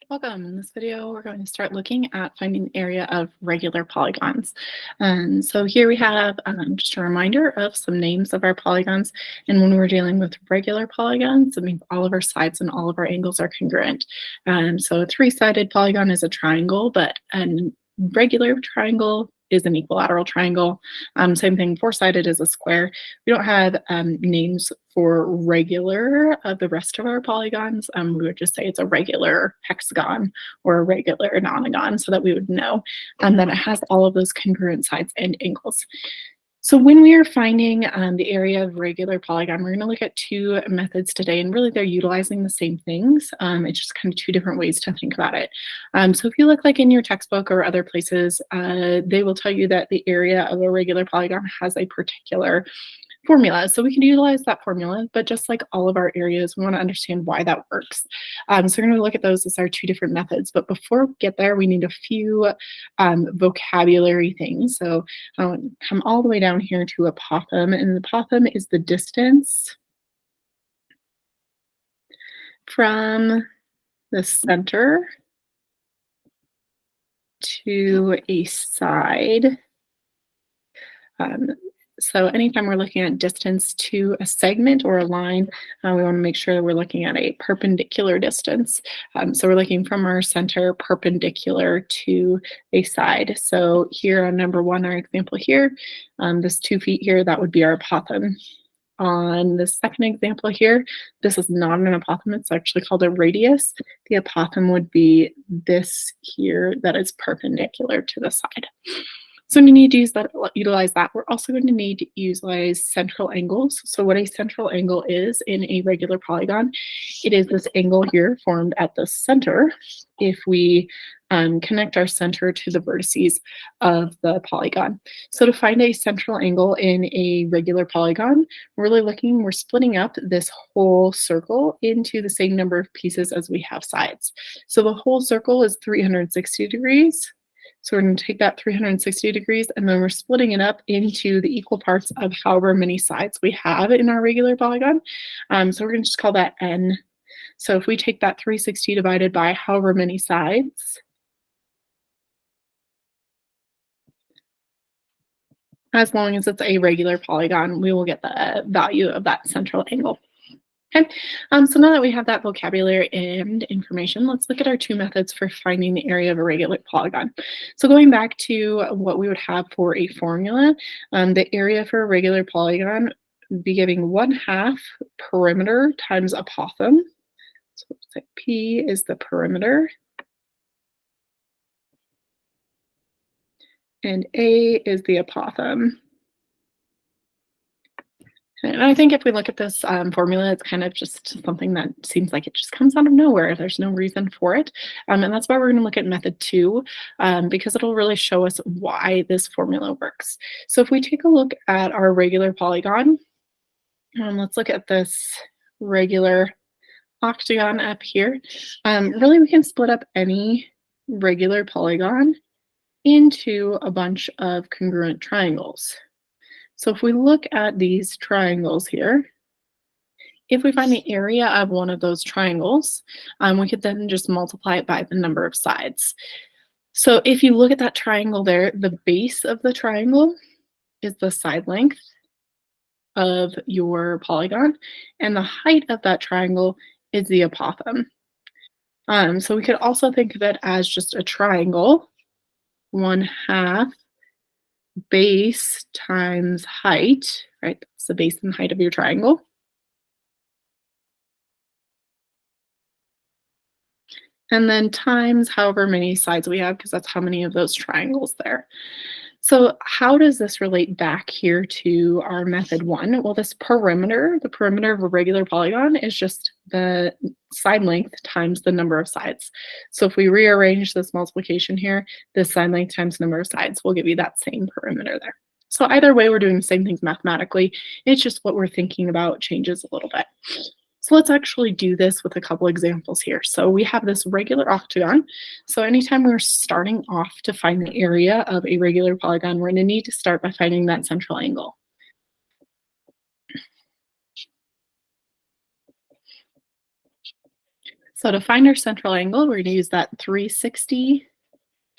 Welcome. In this video, we're going to start looking at finding the area of regular polygons. So here we have just a reminder of some names of our polygons. And when we're dealing with regular polygons, it means all of our sides and all of our angles are congruent. So a three-sided polygon is a triangle, but a regular triangle is an equilateral triangle. Same thing, four-sided is a square. We don't have names for regular of the rest of our polygons. We would just say it's a regular hexagon or a regular nonagon so that we would know. And then it has all of those congruent sides and angles. So when we are finding the area of regular polygon, we're going to look at two methods today, and really they're utilizing the same things. It's just kind of two different ways to think about it. So if you look like in your textbook or other places, they will tell you that the area of a regular polygon has a particular formula. So we can utilize that formula, but just like all of our areas, we want to understand why that works. So we're going to look at those as our two different methods. But before we get there, we need a few vocabulary things. So come all the way down here to apothegm, and the apothegm is the distance from the center to a side. So anytime we're looking at distance to a segment or a line, we want to make sure that we're looking at a perpendicular distance. So we're looking from our center perpendicular to a side. So here on number one, our example here, this 2 feet here, that would be our apothegm. On the second example here, this is not an apothegm, it's actually called a radius. The apothegm would be this here that is perpendicular to the side. So we need to utilize that. We're also going to need to utilize central angles. So what a central angle is in a regular polygon, it is this angle here formed at the center if we connect our center to the vertices of the polygon. So to find a central angle in a regular polygon, we're splitting up this whole circle into the same number of pieces as we have sides. So the whole circle is 360 degrees. So we're going to take that 360 degrees, and then we're splitting it up into the equal parts of however many sides we have in our regular polygon. So we're going to just call that n. So if we take that 360 divided by however many sides, as long as it's a regular polygon, we will get the value of that central angle. Okay, so now that we have that vocabulary and information, let's look at our two methods for finding the area of a regular polygon. So going back to what we would have for a formula, the area for a regular polygon would be giving 1/2 perimeter times apothegm. So let's say P is the perimeter, and A is the apothegm. And I think if we look at this formula, it's kind of just something that seems like it just comes out of nowhere. There's no reason for it. And that's why we're going to look at method 2, because it'll really show us why this formula works. So if we take a look at our regular polygon, let's look at this regular octagon up here. Really, we can split up any regular polygon into a bunch of congruent triangles. So if we look at these triangles here, if we find the area of one of those triangles, we could then just multiply it by the number of sides. So if you look at that triangle there, the base of the triangle is the side length of your polygon, and the height of that triangle is the apothegm. So we could also think of it as just a triangle, 1/2 base times height, right? That's the base and height of your triangle. And then times however many sides we have, because that's how many of those triangles there. So how does this relate back here to our method 1? Well, this perimeter, the perimeter of a regular polygon is just the side length times the number of sides. So if we rearrange this multiplication here, this side length times number of sides will give you that same perimeter there. So either way, we're doing the same things mathematically. It's just what we're thinking about changes a little bit. So let's actually do this with a couple examples here. So we have this regular octagon. So anytime we're starting off to find the area of a regular polygon, we're going to need to start by finding that central angle. So So to find our central angle, we're going to use that 360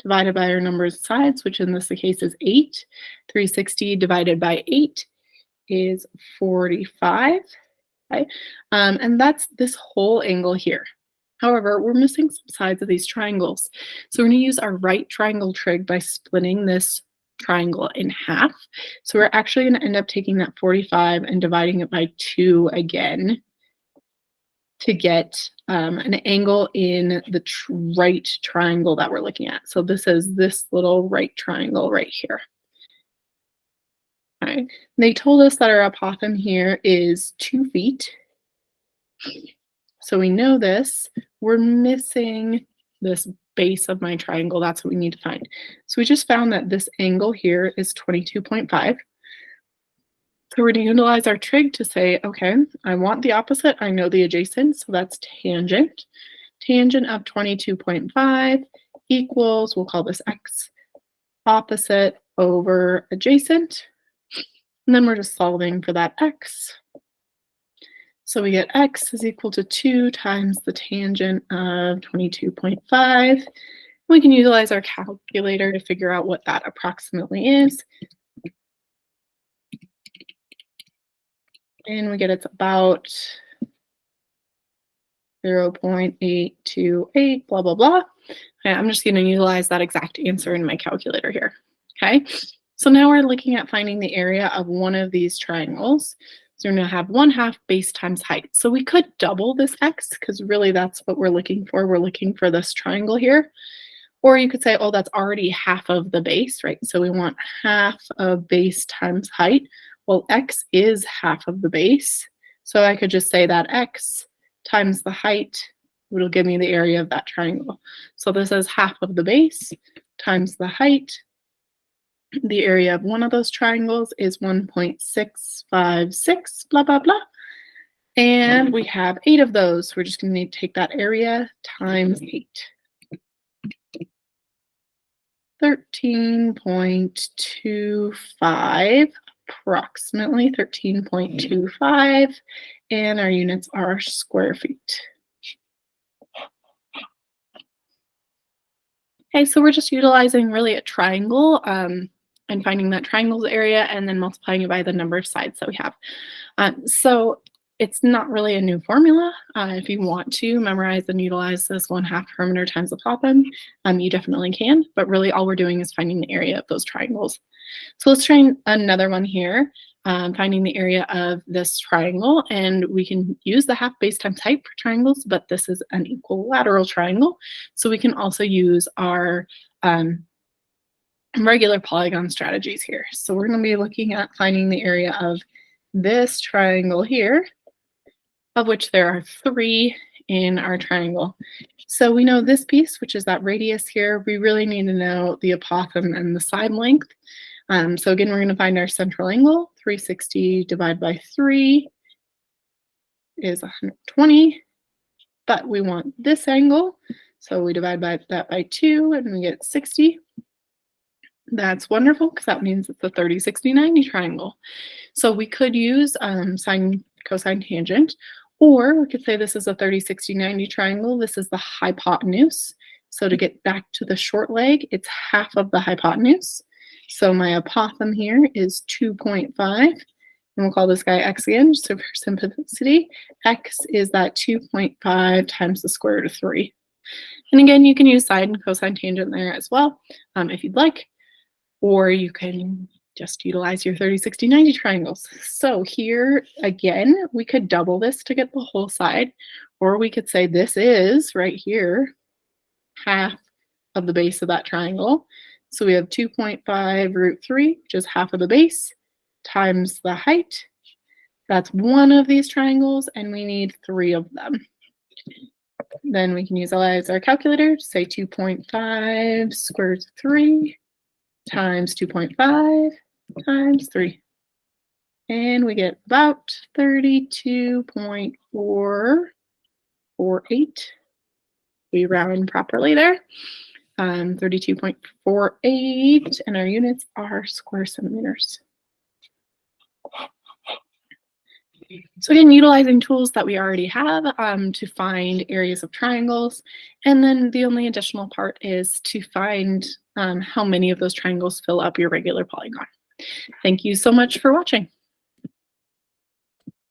divided by our number of sides, which in this case is 8. 360 divided by 8 is 45. Okay? And that's this whole angle here. However, we're missing some sides of these triangles. So we're going to use our right triangle trig by splitting this triangle in half. So we're actually going to end up taking that 45 and dividing it by 2 again to get an angle in the right triangle that we're looking at. So this is this little right triangle right here. All right. They told us that our apothem here is 2 feet. So we know this. We're missing this base of my triangle. That's what we need to find. So we just found that this angle here is 22.5. So we're going to utilize our trig to say, okay, I want the opposite. I know the adjacent, so that's tangent. Tangent of 22.5 equals, we'll call this x, opposite over adjacent. And then we're just solving for that x. So we get x is equal to 2 times the tangent of 22.5. We can utilize our calculator to figure out what that approximately is. And we get it's about 0.828, blah, blah, blah. Okay, I'm just going to utilize that exact answer in my calculator here. Okay, so now we're looking at finding the area of one of these triangles. So we're going to have 1/2 base times height. So we could double this x because really that's what we're looking for. We're looking for this triangle here. Or you could say, oh, that's already half of the base, right? So we want half of base times height. Well, x is half of the base. So I could just say that x times the height will give me the area of that triangle. So this is half of the base times the height. The area of one of those triangles is 1.656, blah, blah, blah. And we have 8 of those. We're just going to need to take that area times 8. 13.25, approximately 13.25, and our units are square feet. Okay, so we're just utilizing really a triangle and finding that triangle's area and then multiplying it by the number of sides that we have. So it's not really a new formula. If you want to memorize and utilize this 1/2 perimeter times the apothem, you definitely can, but really all we're doing is finding the area of those triangles. So let's try another one here, finding the area of this triangle, and we can use the half base times height for triangles, but this is an equilateral triangle. So we can also use our regular polygon strategies here. So we're going to be looking at finding the area of this triangle here, of which there are 3 in our triangle. So we know this piece, which is that radius here. We really need to know the apothem and the side length. So again, we're going to find our central angle. 360 divided by 3 is 120, but we want this angle. So we divide that by 2 and we get 60. That's wonderful because that means it's a 30, 60, 90 triangle. So we could use sine, cosine, tangent, or we could say this is a 30, 60, 90 triangle. This is the hypotenuse. So to get back to the short leg, it's half of the hypotenuse. So my apothem here is 2.5. And we'll call this guy x again, just for simplicity. X is that 2.5 times the square root of 3. And again, you can use sine and cosine tangent there as well, if you'd like. Or you can just utilize your 30, 60, 90 triangles. So here, again, we could double this to get the whole side. Or we could say this is, right here, half of the base of that triangle. So we have 2.5 root 3, which is half of the base, times the height. That's one of these triangles, and we need 3 of them. Then we can utilize our calculator to say 2.5 square root of 3 times 2.5 times 3. And we get about 32.448. We round properly there. 32.48, and our units are square centimeters. So again, utilizing tools that we already have to find areas of triangles. And then the only additional part is to find how many of those triangles fill up your regular polygon. Thank you so much for watching.